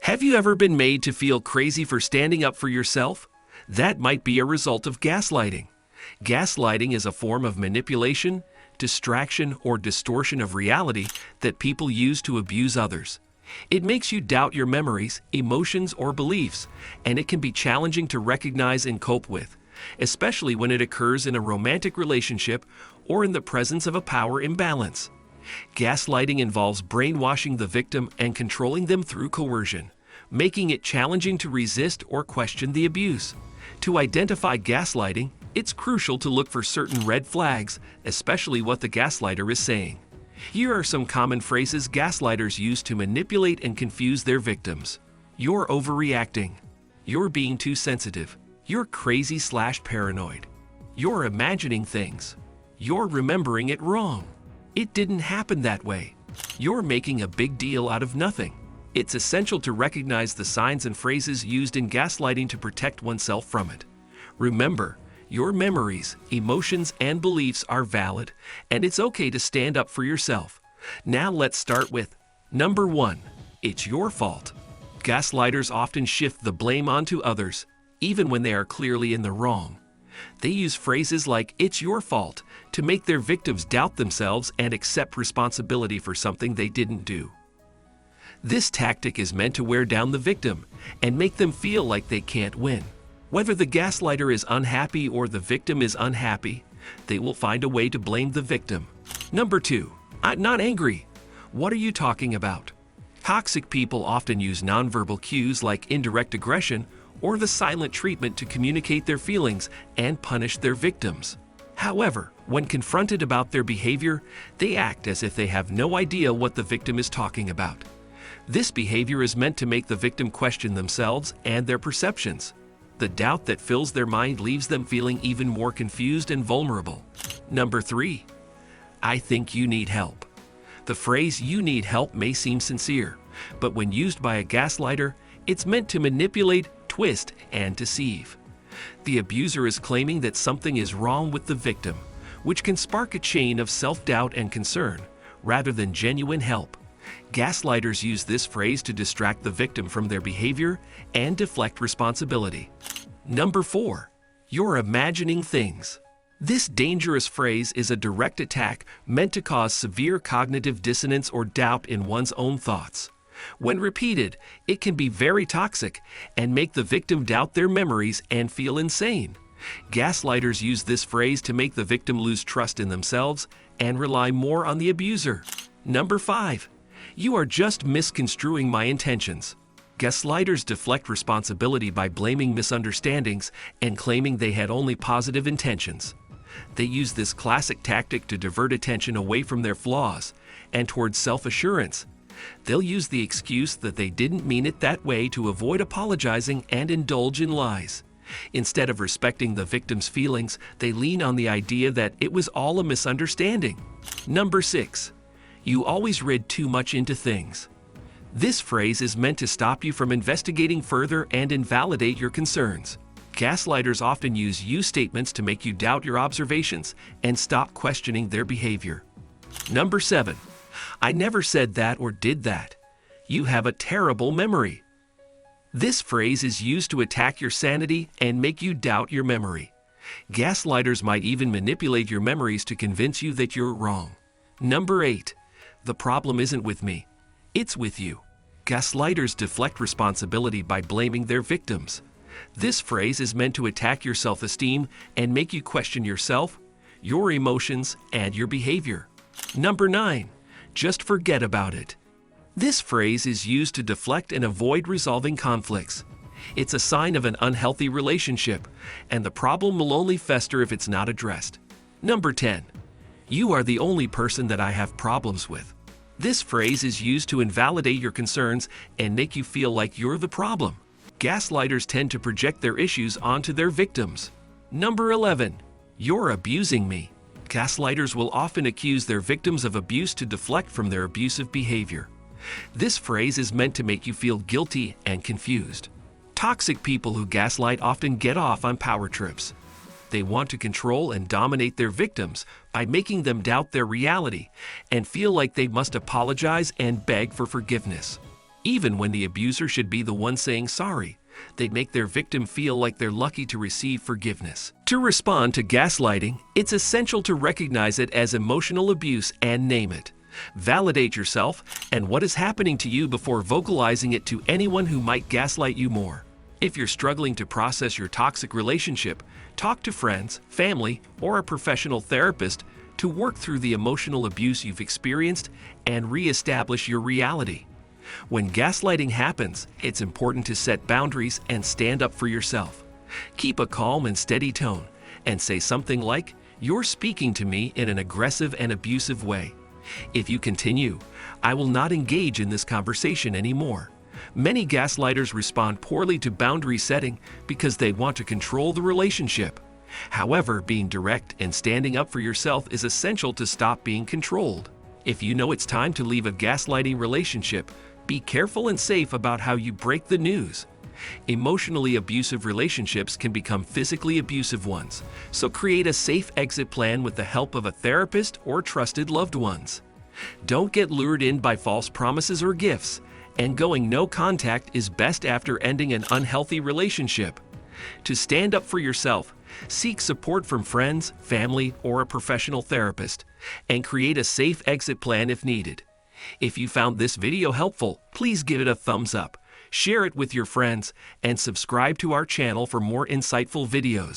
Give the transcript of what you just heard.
Have you ever been made to feel crazy for standing up for yourself? That might be a result of gaslighting. Gaslighting is a form of manipulation, distraction, or distortion of reality that people use to abuse others. It makes you doubt your memories, emotions, or beliefs, and it can be challenging to recognize and cope with, especially when it occurs in a romantic relationship or in the presence of a power imbalance. Gaslighting involves brainwashing the victim and controlling them through coercion, making it challenging to resist or question the abuse. To identify gaslighting, it's crucial to look for certain red flags, especially what the gaslighter is saying. Here are some common phrases gaslighters use to manipulate and confuse their victims. You're overreacting. You're being too sensitive. You're crazy/paranoid. You're imagining things. You're remembering it wrong. It didn't happen that way. You're making a big deal out of nothing. It's essential to recognize the signs and phrases used in gaslighting to protect oneself from it. Remember, your memories, emotions, and beliefs are valid, and it's okay to stand up for yourself. Now let's start with number 1. It's your fault. Gaslighters often shift the blame onto others, even when they are clearly in the wrong. They use phrases like "it's your fault" to make their victims doubt themselves and accept responsibility for something they didn't do. This tactic is meant to wear down the victim and make them feel like they can't win. Whether the gaslighter is unhappy or the victim is unhappy, they will find a way to blame the victim. Number 2. I'm not angry. What are you talking about? Toxic people often use nonverbal cues like indirect aggression or the silent treatment to communicate their feelings and punish their victims. However, when confronted about their behavior, they act as if they have no idea what the victim is talking about. This behavior is meant to make the victim question themselves and their perceptions. The doubt that fills their mind leaves them feeling even more confused and vulnerable. Number 3. I think you need help. The phrase "you need help" may seem sincere, but when used by a gaslighter, it's meant to manipulate, twist, and deceive. The abuser is claiming that something is wrong with the victim, which can spark a chain of self-doubt and concern, rather than genuine help. Gaslighters use this phrase to distract the victim from their behavior and deflect responsibility. Number 4. You're imagining things. This dangerous phrase is a direct attack meant to cause severe cognitive dissonance or doubt in one's own thoughts. When repeated, it can be very toxic and make the victim doubt their memories and feel insane. Gaslighters use this phrase to make the victim lose trust in themselves and rely more on the abuser. Number 5. You are just misconstruing my intentions. Gaslighters deflect responsibility by blaming misunderstandings and claiming they had only positive intentions. They use this classic tactic to divert attention away from their flaws and towards self-assurance. They'll use the excuse that they didn't mean it that way to avoid apologizing and indulge in lies. Instead of respecting the victim's feelings, they lean on the idea that it was all a misunderstanding. Number 6. You always read too much into things. This phrase is meant to stop you from investigating further and invalidate your concerns. Gaslighters often use "you" statements to make you doubt your observations and stop questioning their behavior. Number 7. I never said that or did that. You have a terrible memory. This phrase is used to attack your sanity and make you doubt your memory. Gaslighters might even manipulate your memories to convince you that you're wrong. Number 8. The problem isn't with me. It's with you. Gaslighters deflect responsibility by blaming their victims. This phrase is meant to attack your self-esteem and make you question yourself, your emotions, and your behavior. Number 9. Just forget about it. This phrase is used to deflect and avoid resolving conflicts. It's a sign of an unhealthy relationship, and the problem will only fester if it's not addressed. Number 10. You are the only person that I have problems with. This phrase is used to invalidate your concerns and make you feel like you're the problem. Gaslighters tend to project their issues onto their victims. Number 11. You're abusing me. Gaslighters will often accuse their victims of abuse to deflect from their abusive behavior. This phrase is meant to make you feel guilty and confused. Toxic people who gaslight often get off on power trips. They want to control and dominate their victims by making them doubt their reality and feel like they must apologize and beg for forgiveness. Even when the abuser should be the one saying sorry, they make their victim feel like they're lucky to receive forgiveness. To respond to gaslighting, it's essential to recognize it as emotional abuse and name it. Validate yourself and what is happening to you before vocalizing it to anyone who might gaslight you more. If you're struggling to process your toxic relationship, talk to friends, family, or a professional therapist to work through the emotional abuse you've experienced and re-establish your reality. When gaslighting happens, it's important to set boundaries and stand up for yourself. Keep a calm and steady tone and say something like, "You're speaking to me in an aggressive and abusive way. If you continue, I will not engage in this conversation anymore." Many gaslighters respond poorly to boundary setting because they want to control the relationship. However, being direct and standing up for yourself is essential to stop being controlled. If you know it's time to leave a gaslighting relationship, be careful and safe about how you break the news. Emotionally abusive relationships can become physically abusive ones, so create a safe exit plan with the help of a therapist or trusted loved ones. Don't get lured in by false promises or gifts, and going no contact is best after ending an unhealthy relationship. To stand up for yourself, seek support from friends, family, or a professional therapist, and create a safe exit plan if needed. If you found this video helpful, please give it a thumbs up, share it with your friends, and subscribe to our channel for more insightful videos.